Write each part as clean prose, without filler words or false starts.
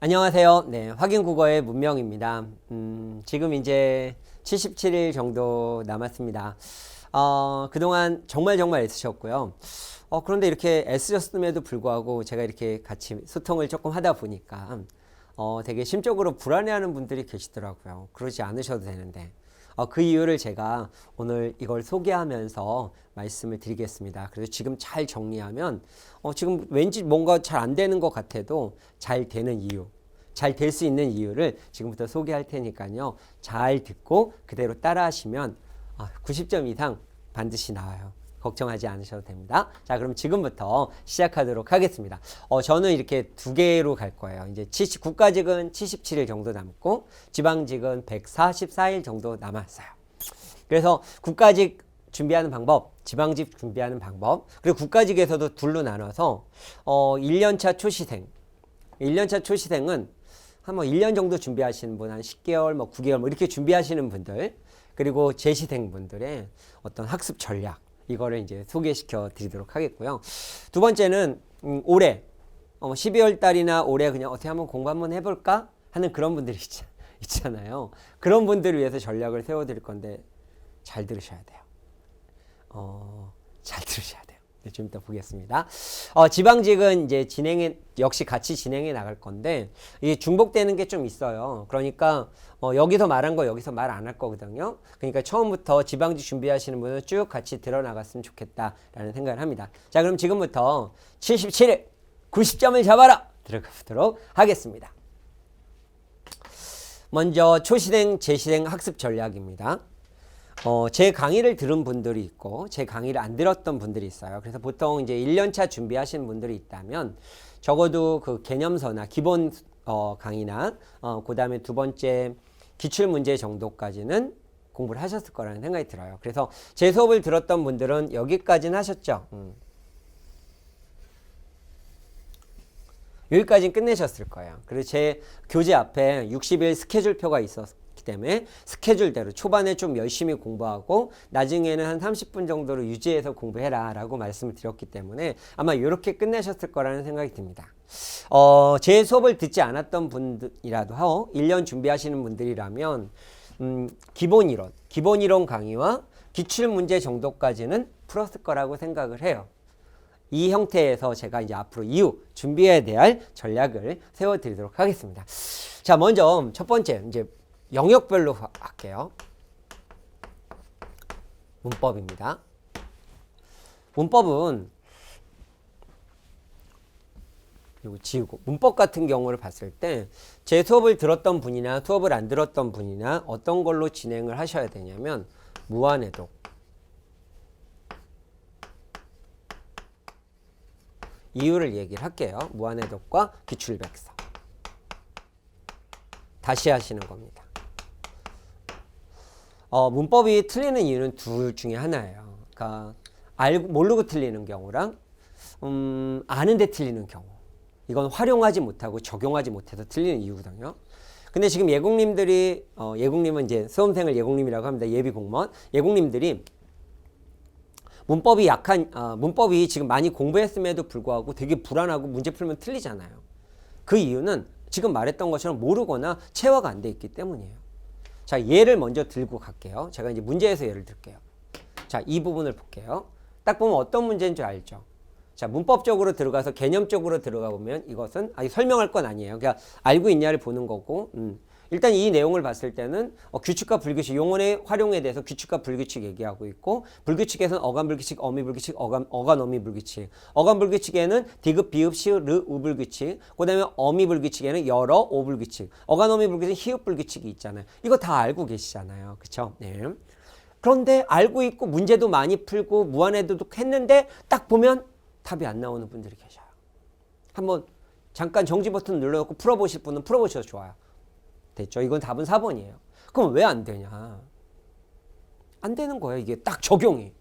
안녕하세요. 네, 확인국어의 문명입니다. 지금 이제 77일 정도 남았습니다. 그동안 정말 애쓰셨고요. 그런데 이렇게 애쓰셨음에도 불구하고 제가 이렇게 같이 소통을 조금 하다 보니까 되게 심적으로 불안해하는 분들이 계시더라고요. 그러지 않으셔도 되는데. 그 이유를 제가 오늘 이걸 소개하면서 말씀을 드리겠습니다. 그래서 지금 잘 정리하면 지금 왠지 뭔가 잘 안 되는 것 같아도 잘 되는 이유, 잘 될 수 있는 이유를 지금부터 소개할 테니까요. 잘 듣고 그대로 따라 하시면 90점 이상 반드시 나와요. 걱정하지 않으셔도 됩니다. 자, 그럼 지금부터 시작하도록 하겠습니다. 저는 이렇게 두 개로 갈 거예요. 이제 국가직은 77일 정도 남고 지방직은 144일 정도 남았어요. 그래서 국가직 준비하는 방법, 지방직 준비하는 방법, 그리고 국가직에서도 둘로 나눠서 1년차 초시생, 1년차 초시생은 한 1년 정도 준비하시는 분, 한 10개월, 9개월 이렇게 준비하시는 분들, 그리고 재시생분들의 어떤 학습 전략, 이거를 이제 소개시켜 드리도록 하겠고요. 두 번째는 올해 12월 달이나 올해 그냥 어떻게 한번 공부 한번 해볼까 하는 그런 분들이 있잖아요. 그런 분들을 위해서 전략을 세워드릴 건데 잘 들으셔야 돼요. 잘 들으셔야 돼요. 네, 좀 이따 보겠습니다. 지방직은 이제 역시 같이 진행해 나갈 건데, 이게 중복되는 게 좀 있어요. 그러니까, 여기서 말한 거 여기서 말 안 할 거거든요. 그러니까 처음부터 지방직 준비하시는 분은 쭉 같이 들어나갔으면 좋겠다라는 생각을 합니다. 자, 그럼 지금부터 77일 90점을 잡아라! 들어가보도록 하겠습니다. 먼저 초시생, 재시생 학습 전략입니다. 제 강의를 들은 분들이 있고 제 강의를 안 들었던 분들이 있어요. 그래서 보통 이제 1년차 준비하시는 분들이 있다면 적어도 그 개념서나 기본 강의나 그 다음에 두 번째 기출문제 정도까지는 공부를 하셨을 거라는 생각이 들어요. 그래서 제 수업을 들었던 분들은 여기까지는 하셨죠. 여기까지는 끝내셨을 거예요. 그리고 제 교재 앞에 60일 스케줄표가 있었기 때문에 스케줄대로 초반에 좀 열심히 공부하고 나중에는 한 30분 정도로 유지해서 공부해라 라고 말씀을 드렸기 때문에 아마 이렇게 끝내셨을 거라는 생각이 듭니다. 제 수업을 듣지 않았던 분들이라도 하고 1년 준비하시는 분들이라면 기본 이론 강의와 기출문제 정도까지는 풀었을 거라고 생각을 해요. 이 형태에서 제가 이제 앞으로 이후 준비해야 될 전략을 세워드리도록 하겠습니다. 자, 먼저 첫 번째 이제 영역별로 할게요. 문법입니다. 문법은 이거 지우고 문법 같은 경우를 봤을 때 제 수업을 들었던 분이나 수업을 안 들었던 분이나 어떤 걸로 진행을 하셔야 되냐면 무한해독, 이유를 얘기를 할게요. 무한해독과 기출백서 다시 하시는 겁니다. 문법이 틀리는 이유는 둘 중에 하나예요. 그러니까 모르고 틀리는 경우랑 아는데 틀리는 경우. 이건 활용하지 못하고 적용하지 못해서 틀리는 이유거든요. 근데 지금 예공님들이 예공님은 이제 수험생을 예공님이라고 합니다. 예비 공무원 예공님들이 문법이 지금 많이 공부했음에도 불구하고 되게 불안하고 문제 풀면 틀리잖아요. 그 이유는 지금 말했던 것처럼 모르거나 체화가 안 돼 있기 때문이에요. 자, 예를 먼저 들고 갈게요. 제가 이제 문제에서 예를 들게요. 자, 이 부분을 볼게요. 딱 보면 어떤 문제인 줄 알죠? 자, 문법적으로 들어가서 개념적으로 들어가 보면 이것은 설명할 건 아니에요. 그냥 알고 있냐를 보는 거고, 일단 이 내용을 봤을 때는 규칙과 불규칙, 용언의 활용에 대해서 규칙과 불규칙 얘기하고 있고, 불규칙에서는 어간불규칙, 어미불규칙, 어간어미불규칙, 어간불규칙에는 디귿, 비읍, 시읒, 르, 우불규칙, 그 다음에 어미불규칙에는 열어, 오불규칙, 어간어미불규칙, 히읗불규칙이 있잖아요. 이거 다 알고 계시잖아요. 그쵸? 네. 그런데 알고 있고 문제도 많이 풀고 무한해독 했는데 딱 보면 답이 안 나오는 분들이 계셔요. 한번 잠깐 정지 버튼 눌러놓고 풀어보실 분은 풀어보셔도 좋아요. 됐죠? 이건 답은 4번이에요. 그럼 왜 안 되냐? 안 되는 거예요. 이게 딱 적용이.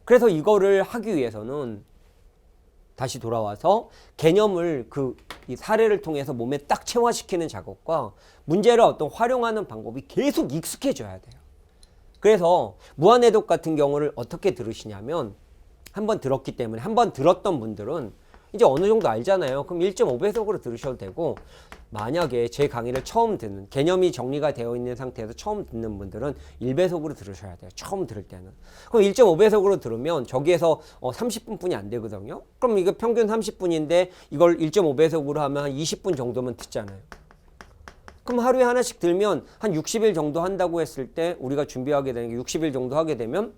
그래서 이거를 하기 위해서는 다시 돌아와서 개념을 이 사례를 통해서 몸에 딱 체화시키는 작업과 문제를 어떤 활용하는 방법이 계속 익숙해져야 돼요. 그래서 무한해독 같은 경우를 어떻게 들으시냐면 한번 들었기 때문에 한번 들었던 분들은 이제 어느 정도 알잖아요. 그럼 1.5배속으로 들으셔도 되고, 만약에 제 강의를 처음 듣는, 개념이 정리가 되어 있는 상태에서 처음 듣는 분들은 1배속으로 들으셔야 돼요. 처음 들을 때는. 그럼 1.5배속으로 들으면 저기에서 30분뿐이 안 되거든요. 그럼 이거 평균 30분인데 이걸 1.5배속으로 하면 한 20분 정도면 듣잖아요. 그럼 하루에 하나씩 들면 한 60일 정도 한다고 했을 때 우리가 준비하게 되는 게 60일 정도 하게 되면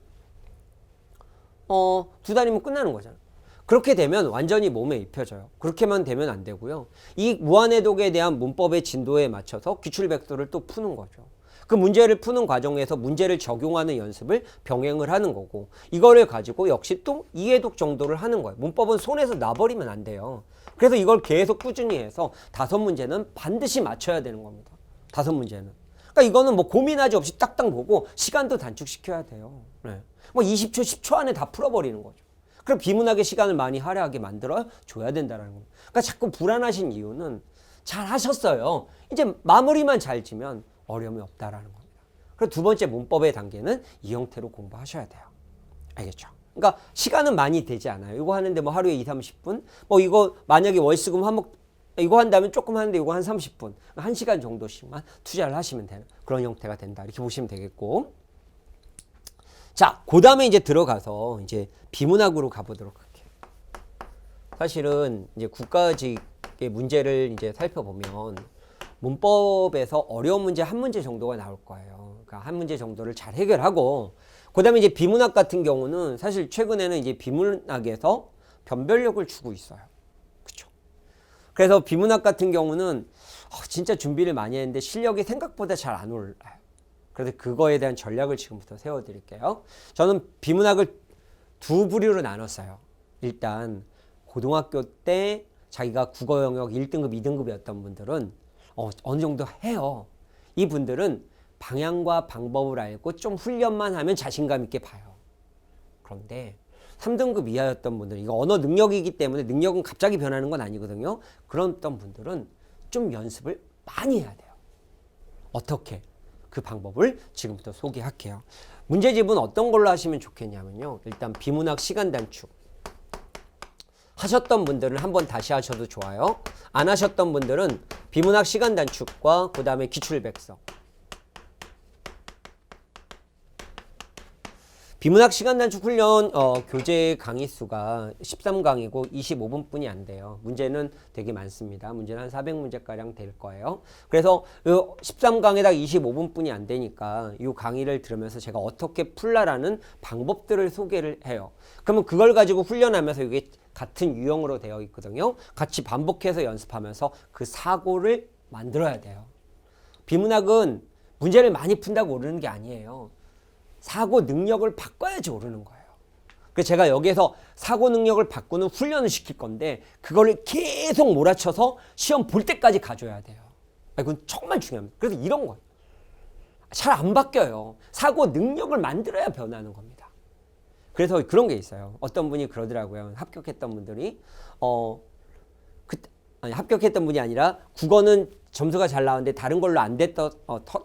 2달이면 끝나는 거잖아요. 그렇게 되면 완전히 몸에 입혀져요. 그렇게만 되면 안 되고요. 이 무한해독에 대한 문법의 진도에 맞춰서 기출백서를 또 푸는 거죠. 그 문제를 푸는 과정에서 문제를 적용하는 연습을 병행을 하는 거고, 이거를 가지고 역시 또 이해독 정도를 하는 거예요. 문법은 손에서 놔버리면 안 돼요. 그래서 이걸 계속 꾸준히 해서 5문제는 반드시 맞춰야 되는 겁니다. 5문제는. 그러니까 이거는 뭐 고민하지 없이 딱딱 보고 시간도 단축시켜야 돼요. 네. 뭐 20초, 10초 안에 다 풀어버리는 거죠. 그럼 비문학의 시간을 많이 할애하게 만들어 줘야 된다는 겁니다. 그러니까 자꾸 불안하신 이유는 잘 하셨어요. 이제 마무리만 잘 지면 어려움이 없다라는 겁니다. 그리고 두 번째 문법의 단계는 이 형태로 공부하셔야 돼요. 알겠죠? 그러니까 시간은 많이 되지 않아요. 이거 하는데 뭐 하루에 2, 30분? 뭐 이거 만약에 월수금 한목 이거 한다면 조금 하는데 이거 한 30분, 1시간 정도씩만 투자를 하시면 되는 그런 형태가 된다. 이렇게 보시면 되겠고. 자, 그 다음에 이제 들어가서 이제 비문학으로 가보도록 할게요. 사실은 이제 국가직의 문제를 이제 살펴보면 문법에서 어려운 문제 한 문제 정도가 나올 거예요. 그러니까 한 문제 정도를 잘 해결하고, 그 다음에 이제 비문학 같은 경우는 사실 최근에는 이제 비문학에서 변별력을 주고 있어요. 그쵸? 그래서 비문학 같은 경우는 진짜 준비를 많이 했는데 실력이 생각보다 잘 안 올라요. 그래서 그거에 대한 전략을 지금부터 세워드릴게요. 저는 비문학을 두 부류로 나눴어요. 일단 고등학교 때 자기가 국어 영역 1등급, 2등급이었던 분들은 어느 정도 해요. 이 분들은 방향과 방법을 알고 좀 훈련만 하면 자신감 있게 봐요. 그런데 3등급 이하였던 분들, 이거 언어 능력이기 때문에 능력은 갑자기 변하는 건 아니거든요. 그런 분들은 좀 연습을 많이 해야 돼요. 어떻게? 그 방법을 지금부터 소개할게요. 문제집은 어떤 걸로 하시면 좋겠냐면요. 일단 비문학 시간 단축. 하셨던 분들은 한번 다시 하셔도 좋아요. 안 하셨던 분들은 비문학 시간 단축과 그 다음에 기출백서. 비문학 시간 단축 훈련 교재 강의 수가 13강이고 25분뿐이 안 돼요. 문제는 되게 많습니다. 문제는 한 400문제가량 될 거예요. 그래서 13강에다 25분뿐이 안 되니까 이 강의를 들으면서 제가 어떻게 풀라라는 방법들을 소개를 해요. 그러면 그걸 가지고 훈련하면서 이게 같은 유형으로 되어 있거든요. 같이 반복해서 연습하면서 그 사고를 만들어야 돼요. 비문학은 문제를 많이 푼다고 오르는 게 아니에요. 사고 능력을 바꿔야지 오르는 거예요. 그래서 제가 여기에서 사고 능력을 바꾸는 훈련을 시킬 건데 그거를 계속 몰아쳐서 시험 볼 때까지 가져야 돼요. 이건 정말 중요합니다. 그래서 이런 거예요. 잘 안 바뀌어요. 사고 능력을 만들어야 변하는 겁니다. 그래서 그런 게 있어요. 어떤 분이 그러더라고요. 합격했던 분들이 합격했던 분이 아니라 국어는 점수가 잘 나왔는데 다른 걸로 안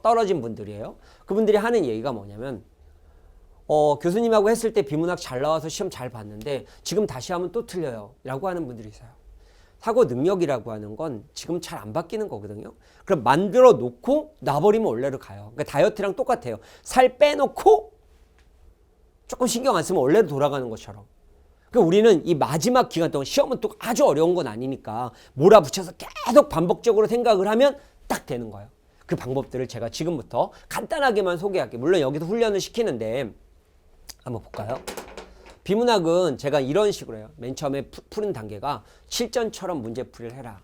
떨어진 분들이에요. 그분들이 하는 얘기가 뭐냐면 교수님하고 했을 때 비문학 잘 나와서 시험 잘 봤는데 지금 다시 하면 또 틀려요 라고 하는 분들이 있어요. 사고 능력이라고 하는 건 지금 잘 안 바뀌는 거거든요. 그럼 만들어 놓고 놔버리면 원래로 가요. 그러니까 다이어트랑 똑같아요. 살 빼놓고 조금 신경 안 쓰면 원래로 돌아가는 것처럼. 그러니까 우리는 이 마지막 기간 동안 시험은 또 아주 어려운 건 아니니까 몰아붙여서 계속 반복적으로 생각을 하면 딱 되는 거예요. 그 방법들을 제가 지금부터 간단하게만 소개할게요. 물론 여기서 훈련을 시키는데 한번 볼까요? 비문학은 제가 이런 식으로 해요. 맨 처음에 푸는 단계가 실전처럼 문제풀이를 해라.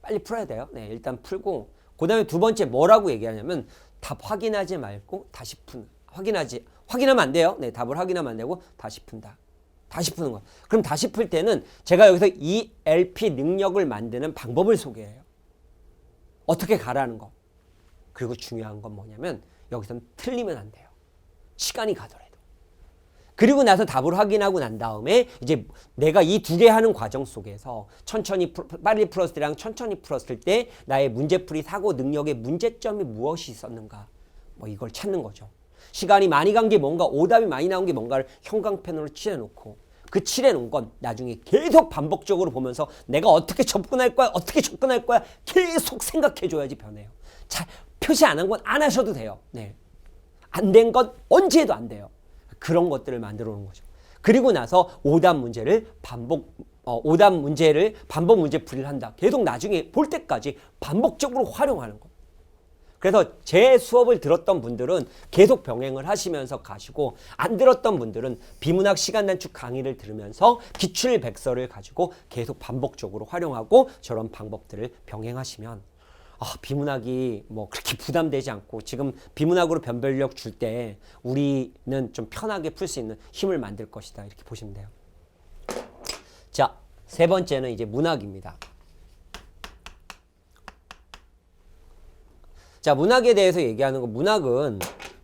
빨리 풀어야 돼요. 네, 일단 풀고 그 다음에 두 번째 뭐라고 얘기하냐면 답 확인하지 말고 다시 푸는. 확인하면 안 돼요. 네, 답을 확인하면 안 되고 다시 푼다. 다시 푸는 거. 그럼 다시 풀 때는 제가 여기서 ELP 능력을 만드는 방법을 소개해요. 어떻게 가라는 거. 그리고 중요한 건 뭐냐면 여기서는 틀리면 안 돼요. 시간이 가더라도. 그리고 나서 답을 확인하고 난 다음에 이제 내가 이 두 개 하는 과정 속에서 천천히 빨리 풀었을 때랑 천천히 풀었을 때 나의 문제풀이 사고 능력의 문제점이 무엇이 있었는가. 뭐 이걸 찾는 거죠. 시간이 많이 간 게 뭔가, 오답이 많이 나온 게 뭔가를 형광펜으로 칠해놓고 그 칠해 놓은 건 나중에 계속 반복적으로 보면서 내가 어떻게 접근할 거야, 어떻게 접근할 거야 계속 생각해 줘야지 변해요. 자, 표시 안 한 건 안 하셔도 돼요. 네. 안 된 건 언제 해도 안 돼요. 그런 것들을 만들어 놓은 거죠. 그리고 나서 오답 문제를 반복 문제풀이를 한다. 계속 나중에 볼 때까지 반복적으로 활용하는 거. 그래서 제 수업을 들었던 분들은 계속 병행을 하시면서 가시고, 안 들었던 분들은 비문학 시간 단축 강의를 들으면서 기출백서를 가지고 계속 반복적으로 활용하고 저런 방법들을 병행하시면 비문학이 뭐 그렇게 부담되지 않고 지금 비문학으로 변별력 줄 때 우리는 좀 편하게 풀 수 있는 힘을 만들 것이다. 이렇게 보시면 돼요. 자, 세 번째는 이제 문학입니다. 자, 문학에 대해서 얘기하는 거, 문학은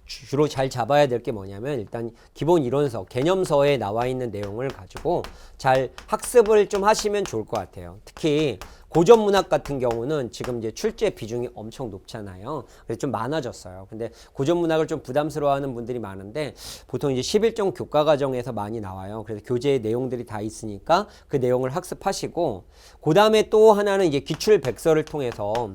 주로 잘 잡아야 될 게 뭐냐면 일단 기본 이론서, 개념서에 나와 있는 내용을 가지고 잘 학습을 좀 하시면 좋을 것 같아요. 특히 고전 문학 같은 경우는 지금 이제 출제 비중이 엄청 높잖아요. 그래서 좀 많아졌어요. 근데 고전 문학을 좀 부담스러워하는 분들이 많은데 보통 이제 11종 교과 과정에서 많이 나와요. 그래서 교재의 내용들이 다 있으니까 그 내용을 학습하시고, 그 다음에 또 하나는 이제 기출 백서를 통해서,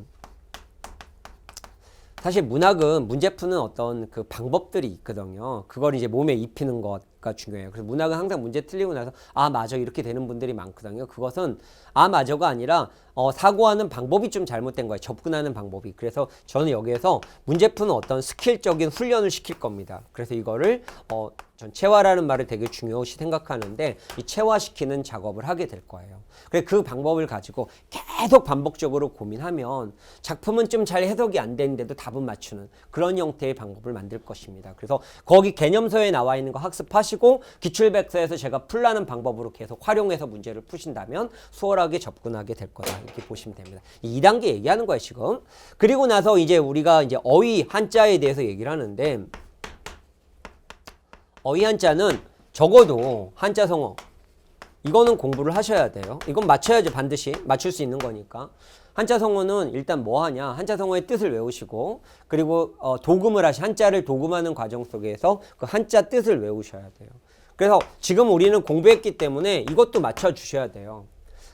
사실 문학은 문제 푸는 어떤 그 방법들이 있거든요. 그걸 이제 몸에 입히는 것가 중요해요. 그래서 문학은 항상 문제 틀리고 나서 맞아 이렇게 되는 분들이 많거든요. 그것은 맞아가 아니라 사고하는 방법이 좀 잘못된 거예요. 접근하는 방법이. 그래서 저는 여기에서 문제 푸는 어떤 스킬적인 훈련을 시킬 겁니다. 그래서 이거를 전 체화라는 말을 되게 중요시 생각하는데 이 체화시키는 작업을 하게 될 거예요. 그래서 그 방법을 가지고 계속 반복적으로 고민하면 작품은 좀 잘 해석이 안 되는데도 답은 맞추는 그런 형태의 방법을 만들 것입니다. 그래서 거기 개념서에 나와 있는 거 학습하시고 기출백서에서 제가 풀라는 방법으로 계속 활용해서 문제를 푸신다면 수월하게 접근하게 될 거다. 이렇게 보시면 됩니다. 2단계 얘기하는 거예요, 지금. 그리고 나서 이제 우리가 이제 어휘 한자에 대해서 얘기를 하는데, 어휘 한자는 적어도 한자 성어 이거는 공부를 하셔야 돼요. 이건 맞춰야죠. 반드시 맞출 수 있는 거니까. 한자 성어는 일단 뭐 하냐, 한자 성어의 뜻을 외우시고, 그리고 한자를 도금하는 과정 속에서 그 한자 뜻을 외우셔야 돼요. 그래서 지금 우리는 공부했기 때문에 이것도 맞춰 주셔야 돼요.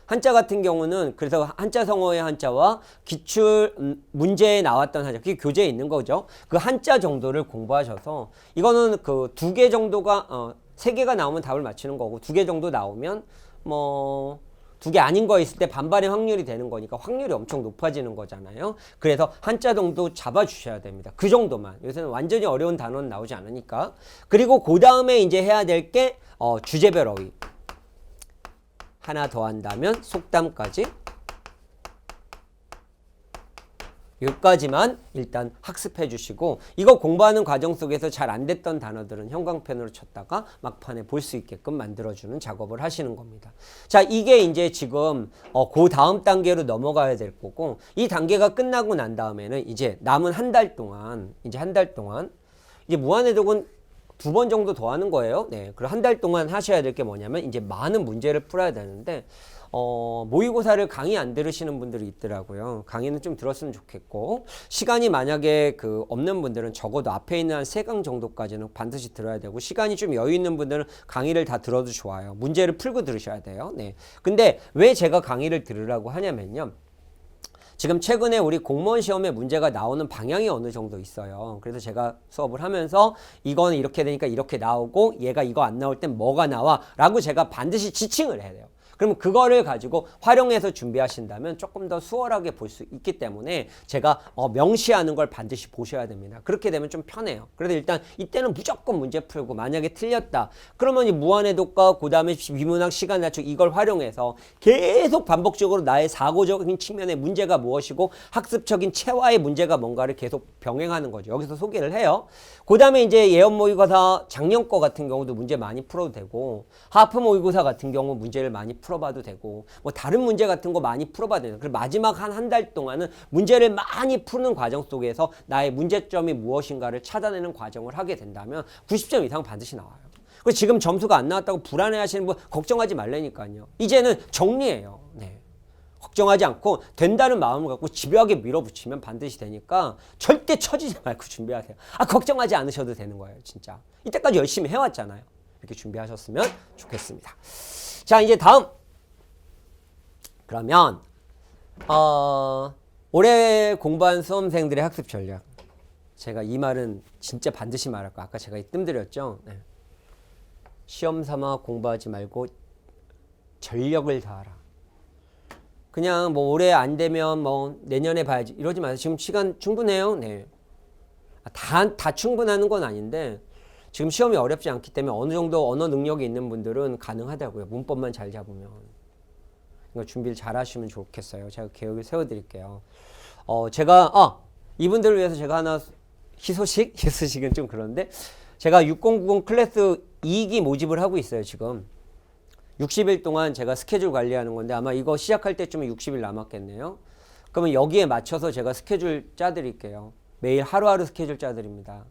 한자 같은 경우는 그래서 한자 성어의 한자와 기출 문제에 나왔던 한자, 그게 교재에 있는 거죠. 그 한자 정도를 공부하셔서, 이거는 그 2개 정도가 3개가 나오면 답을 맞추는 거고, 2개 정도 나오면 뭐 2개 아닌 거 있을 때 반반의 확률이 되는 거니까 확률이 엄청 높아지는 거잖아요. 그래서 한자 정도 잡아 주셔야 됩니다. 그 정도만. 요새는 완전히 어려운 단어는 나오지 않으니까. 그리고 그 다음에 이제 해야 될 게 주제별 어휘. 하나 더 한다면 속담까지. 여기까지만 일단 학습해 주시고, 이거 공부하는 과정 속에서 잘 안 됐던 단어들은 형광펜으로 쳤다가 막판에 볼 수 있게끔 만들어주는 작업을 하시는 겁니다. 자, 이게 이제 지금 그 다음 단계로 넘어가야 될 거고, 이 단계가 끝나고 난 다음에는 이제 남은 한 달 동안 이제 무한해독은 2번 정도 더 하는 거예요. 네. 그리고 한 달 동안 하셔야 될 게 뭐냐면 이제 많은 문제를 풀어야 되는데, 모의고사를 강의 안 들으시는 분들이 있더라고요. 강의는 좀 들었으면 좋겠고, 시간이 만약에 없는 분들은 적어도 앞에 있는 한 3강 정도까지는 반드시 들어야 되고, 시간이 좀 여유 있는 분들은 강의를 다 들어도 좋아요. 문제를 풀고 들으셔야 돼요. 네. 근데 왜 제가 강의를 들으라고 하냐면요, 지금 최근에 우리 공무원 시험에 문제가 나오는 방향이 어느 정도 있어요. 그래서 제가 수업을 하면서 이거는 이렇게 되니까 이렇게 나오고, 얘가 이거 안 나올 땐 뭐가 나와 라고 제가 반드시 지칭을 해야 돼요. 그러면 그거를 가지고 활용해서 준비하신다면 조금 더 수월하게 볼 수 있기 때문에 제가 명시하는 걸 반드시 보셔야 됩니다. 그렇게 되면 좀 편해요. 그래서 일단 이때는 무조건 문제 풀고, 만약에 틀렸다 그러면 이 무한해독과 그 다음에 비문학 시간 단축 이걸 활용해서 계속 반복적으로 나의 사고적인 측면의 문제가 무엇이고 학습적인 체화의 문제가 뭔가를 계속 병행하는 거죠. 여기서 소개를 해요. 그 다음에 이제 예언 모의고사 작년 거 같은 경우도 문제 많이 풀어도 되고, 하프 모의고사 같은 경우 문제를 많이 풀어봐도 되고, 뭐 다른 문제 같은 거 많이 풀어봐도 돼요. 그리고 마지막 한 달 동안은 문제를 많이 푸는 과정 속에서 나의 문제점이 무엇인가를 찾아내는 과정을 하게 된다면 90점 이상 반드시 나와요. 그리고 지금 점수가 안 나왔다고 불안해하시는 분 걱정하지 말라니까요. 이제는 정리해요. 네. 걱정하지 않고 된다는 마음을 갖고 집요하게 밀어붙이면 반드시 되니까 절대 처지지 말고 준비하세요. 걱정하지 않으셔도 되는 거예요. 진짜 이때까지 열심히 해왔잖아요. 이렇게 준비하셨으면 좋겠습니다. 자, 이제 다음. 그러면 올해 공부한 수험생들의 학습 전략. 제가 이 말은 진짜 반드시 말할 거예요. 아까 제가 뜸들였죠. 네. 시험 삼아 공부하지 말고 전력을 다하라. 그냥 뭐 올해 안 되면 뭐 내년에 봐야지 이러지 마세요. 지금 시간 충분해요. 네. 다 충분하는 건 아닌데 지금 시험이 어렵지 않기 때문에 어느 정도 언어 능력이 있는 분들은 가능하다고요. 문법만 잘 잡으면. 그러니까 준비를 잘 하시면 좋겠어요. 제가 계획을 세워드릴게요. 제가 이분들을 위해서 제가 하나 희소식은 좀 그런데 제가 6090 클래스 2기 모집을 하고 있어요. 지금 60일 동안 제가 스케줄 관리하는 건데 아마 이거 시작할 때쯤에 60일 남았겠네요. 그러면 여기에 맞춰서 제가 스케줄 짜드릴게요. 매일 하루하루 스케줄 짜드립니다.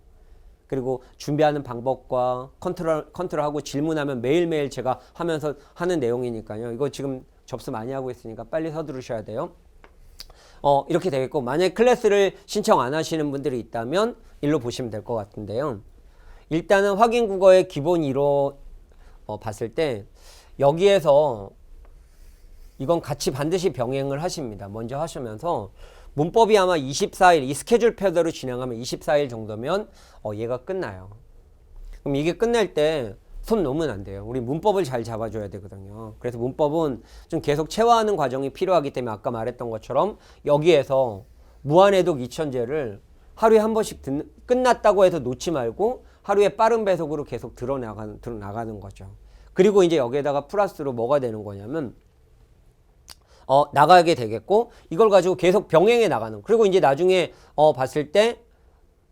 그리고 준비하는 방법과 컨트롤하고 질문하면 매일매일 제가 하면서 하는 내용이니까요. 이거 지금 접수 많이 하고 있으니까 빨리 서두르셔야 돼요. 이렇게 되겠고 만약에 클래스를 신청 안 하시는 분들이 있다면 일로 보시면 될 것 같은데요. 일단은 확인 국어의 기본 1호 봤을 때 여기에서 이건 같이 반드시 병행을 하십니다. 먼저 하시면서 문법이 아마 24일 이 스케줄 표대로 진행하면 24일 정도면 얘가 끝나요. 그럼 이게 끝날 때 손 놓으면 안 돼요. 우리 문법을 잘 잡아줘야 되거든요. 그래서 문법은 좀 계속 체화하는 과정이 필요하기 때문에 아까 말했던 것처럼 여기에서 무한해독 2000제를 하루에 한 번씩 끝났다고 해서 놓지 말고 하루에 빠른 배속으로 계속 들어나가는 거죠. 그리고 이제 여기에다가 플러스로 뭐가 되는 거냐면 나가게 되겠고 이걸 가지고 계속 병행해 나가는. 그리고 이제 나중에 봤을 때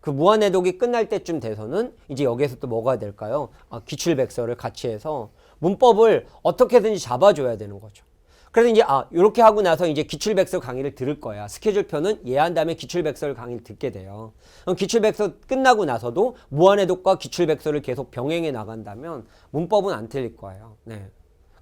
그 무한해독이 끝날 때쯤 돼서는 이제 여기에서 또 뭐가 될까요? 기출백서를 같이 해서 문법을 어떻게든지 잡아줘야 되는 거죠. 그래서 이제 이렇게 하고 나서 이제 기출백서 강의를 들을 거야. 스케줄표는 얘한 다음에 기출백서를 강의를 듣게 돼요. 그럼 기출백서 끝나고 나서도 무한해독과 기출백서를 계속 병행해 나간다면 문법은 안 틀릴 거예요. 네.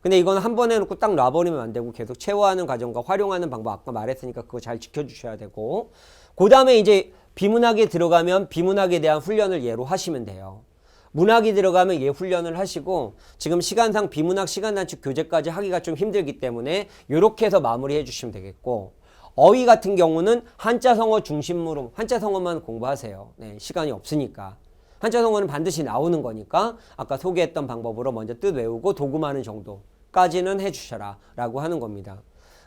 근데 이건 한 번 해놓고 딱 놔버리면 안 되고 계속 체화하는 과정과 활용하는 방법 아까 말했으니까 그거 잘 지켜주셔야 되고 그 다음에 이제 비문학에 들어가면 비문학에 대한 훈련을 얘로 하시면 돼요. 문학이 들어가면 얘 훈련을 하시고 지금 시간상 비문학 시간 단축 교재까지 하기가 좀 힘들기 때문에 이렇게 해서 마무리해 주시면 되겠고 어휘 같은 경우는 한자성어 중심으로 한자성어만 공부하세요. 네, 시간이 없으니까. 한자성어는 반드시 나오는 거니까 아까 소개했던 방법으로 먼저 뜻 외우고 도금하는 정도까지는 해주셔라 라고 하는 겁니다.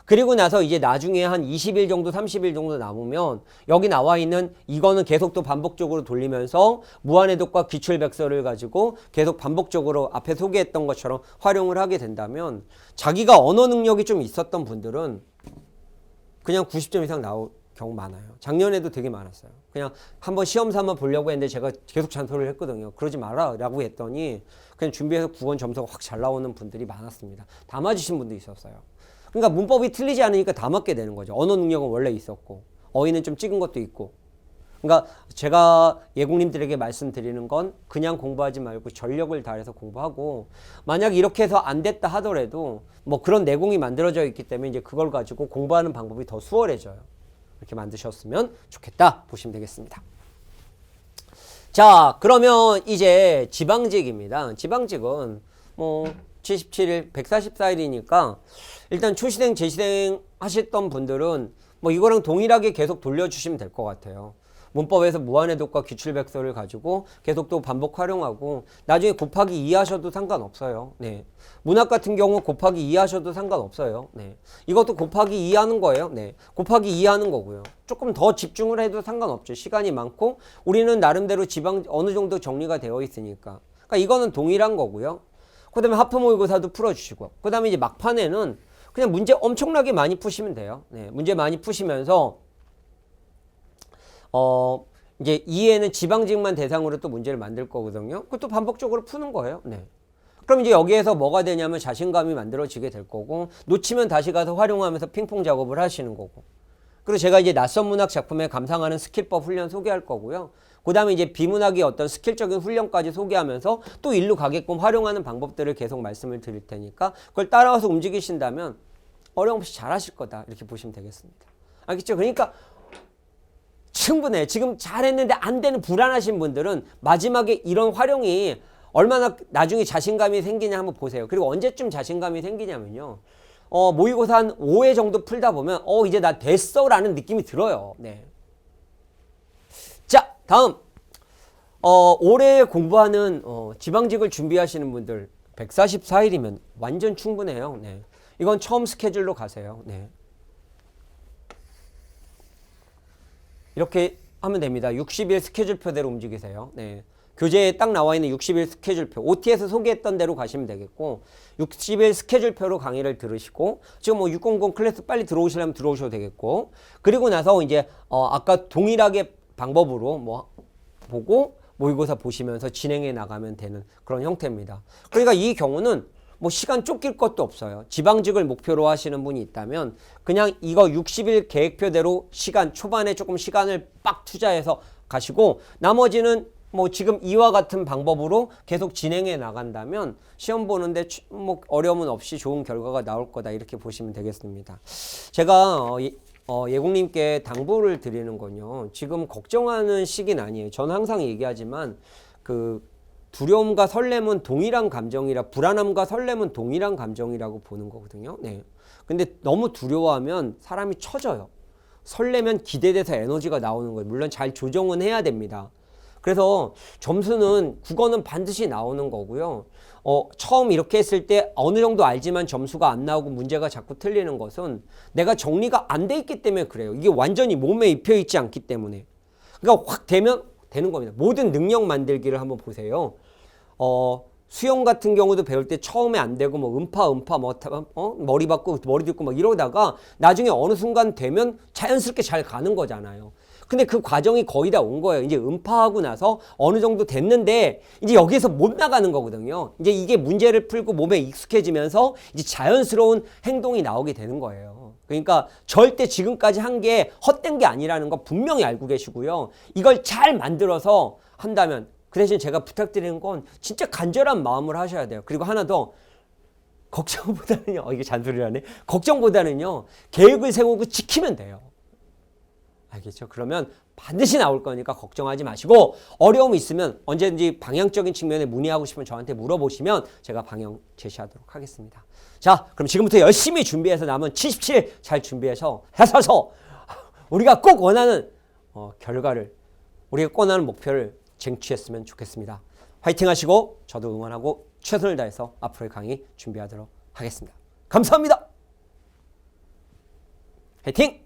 그리고 나서 이제 나중에 한 20일 정도 30일 정도 남으면 여기 나와 있는 이거는 계속 또 반복적으로 돌리면서 무한해독과 기출백서를 가지고 계속 반복적으로 앞에 소개했던 것처럼 활용을 하게 된다면 자기가 언어 능력이 좀 있었던 분들은 그냥 90점 이상 나올 경우 많아요. 작년에도 되게 많았어요. 그냥 한번 시험 삼아 보려고 했는데 제가 계속 잔소리를 했거든요. 그러지 마라 라고 했더니 그냥 준비해서 9원 점수가 확 잘 나오는 분들이 많았습니다. 다 맞으신 분도 있었어요. 그러니까 문법이 틀리지 않으니까 다 맞게 되는 거죠. 언어 능력은 원래 있었고 어휘는 좀 찍은 것도 있고. 그러니까 제가 예국님들에게 말씀드리는 건 그냥 공부하지 말고 전력을 다해서 공부하고 만약 이렇게 해서 안 됐다 하더라도 뭐 그런 내공이 만들어져 있기 때문에 이제 그걸 가지고 공부하는 방법이 더 수월해져요. 이렇게 만드셨으면 좋겠다 보시면 되겠습니다. 자, 그러면 이제 지방직입니다. 지방직은 뭐 77일, 144일이니까 일단 초시생, 재시생 하셨던 분들은 뭐 이거랑 동일하게 계속 돌려주시면 될 것 같아요. 문법에서 무한해독과 기출백서를 가지고 계속 또 반복 활용하고 나중에 곱하기 2 하셔도 상관없어요. 네. 문학 같은 경우 곱하기 2 하셔도 상관없어요. 네. 이것도 곱하기 2 하는 거예요. 네. 곱하기 2 하는 거고요. 조금 더 집중을 해도 상관없죠. 시간이 많고 우리는 나름대로 지방 어느 정도 정리가 되어 있으니까. 그러니까 이거는 동일한 거고요. 그 다음에 하프 모의고사도 풀어주시고 그 다음에 이제 막판에는 그냥 문제 엄청나게 많이 푸시면 돼요. 네. 문제 많이 푸시면서 이제 2에는 지방직만 대상으로 또 문제를 만들 거거든요. 그것도 반복적으로 푸는 거예요. 네. 그럼 이제 여기에서 뭐가 되냐면 자신감이 만들어지게 될 거고 놓치면 다시 가서 활용하면서 핑퐁 작업을 하시는 거고. 그리고 제가 이제 낯선 문학 작품에 감상하는 스킬법 훈련 소개할 거고요. 그 다음에 이제 비문학의 어떤 스킬적인 훈련까지 소개하면서 또 일로 가게끔 활용하는 방법들을 계속 말씀을 드릴 테니까 그걸 따라와서 움직이신다면 어려움 없이 잘하실 거다 이렇게 보시면 되겠습니다. 알겠죠? 그러니까 충분해. 지금 잘했는데 안 되는 불안하신 분들은 마지막에 이런 활용이 얼마나 나중에 자신감이 생기냐 한번 보세요. 그리고 언제쯤 자신감이 생기냐면요. 모의고사 한 5회 정도 풀다 보면 이제 나 됐어 라는 느낌이 들어요. 네. 자, 다음 올해 공부하는 지방직을 준비하시는 분들 144일이면 완전 충분해요. 네. 이건 처음 스케줄로 가세요. 네. 이렇게 하면 됩니다. 60일 스케줄표대로 움직이세요. 네. 교재에 딱 나와 있는 60일 스케줄표, OT에서 소개했던 대로 가시면 되겠고 60일 스케줄표로 강의를 들으시고 지금 뭐 600 클래스 빨리 들어오시려면 들어오셔도 되겠고 그리고 나서 이제 아까 동일하게 방법으로 뭐 보고 모의고사 보시면서 진행해 나가면 되는 그런 형태입니다. 그러니까 이 경우는 뭐 시간 쫓길 것도 없어요. 지방직을 목표로 하시는 분이 있다면 그냥 이거 60일 계획표대로 시간 초반에 조금 시간을 빡 투자해서 가시고 나머지는 뭐 지금 이와 같은 방법으로 계속 진행해 나간다면 시험 보는데 뭐 어려움은 없이 좋은 결과가 나올 거다 이렇게 보시면 되겠습니다. 제가 예국님께 당부를 드리는 건요. 지금 걱정하는 시기는 아니에요. 저는 항상 얘기하지만 그 두려움과 설렘은 동일한 감정이라 불안함과 설렘은 동일한 감정이라고 보는 거거든요. 네. 근데 너무 두려워하면 사람이 처져요. 설레면 기대돼서 에너지가 나오는 거예요. 물론 잘 조정은 해야 됩니다. 그래서 점수는 국어는 반드시 나오는 거고요. 처음 이렇게 했을 때 어느 정도 알지만 점수가 안 나오고 문제가 자꾸 틀리는 것은 내가 정리가 안 돼 있기 때문에 그래요. 이게 완전히 몸에 입혀 있지 않기 때문에. 그러니까 확 되면 되는 겁니다. 모든 능력 만들기를 한번 보세요. 수영 같은 경우도 배울 때 처음에 안 되고 뭐 음파 머리 받고 머리 듣고 막 이러다가 나중에 어느 순간 되면 자연스럽게 잘 가는 거잖아요. 근데 그 과정이 거의 다 온 거예요. 이제 음파하고 나서 어느 정도 됐는데 이제 여기에서 못 나가는 거거든요. 이제 이게 문제를 풀고 몸에 익숙해지면서 이제 자연스러운 행동이 나오게 되는 거예요. 그러니까 절대 지금까지 한 게 헛된 게 아니라는 거 분명히 알고 계시고요. 이걸 잘 만들어서 한다면 그 대신 제가 부탁드리는 건 진짜 간절한 마음을 하셔야 돼요. 그리고 하나 더 걱정보다는요. 이게 잔소리라네. 걱정보다는요. 계획을 세우고 지키면 돼요. 알겠죠? 그러면 반드시 나올 거니까 걱정하지 마시고 어려움이 있으면 언제든지 방향적인 측면에 문의하고 싶으면 저한테 물어보시면 제가 방향 제시하도록 하겠습니다. 자, 그럼 지금부터 열심히 준비해서 남은 77일 잘 준비해서 해서 우리가 꼭 원하는 결과를 우리가 원하는 목표를 쟁취했으면 좋겠습니다. 화이팅 하시고 저도 응원하고 최선을 다해서 앞으로의 강의 준비하도록 하겠습니다. 감사합니다. 화이팅!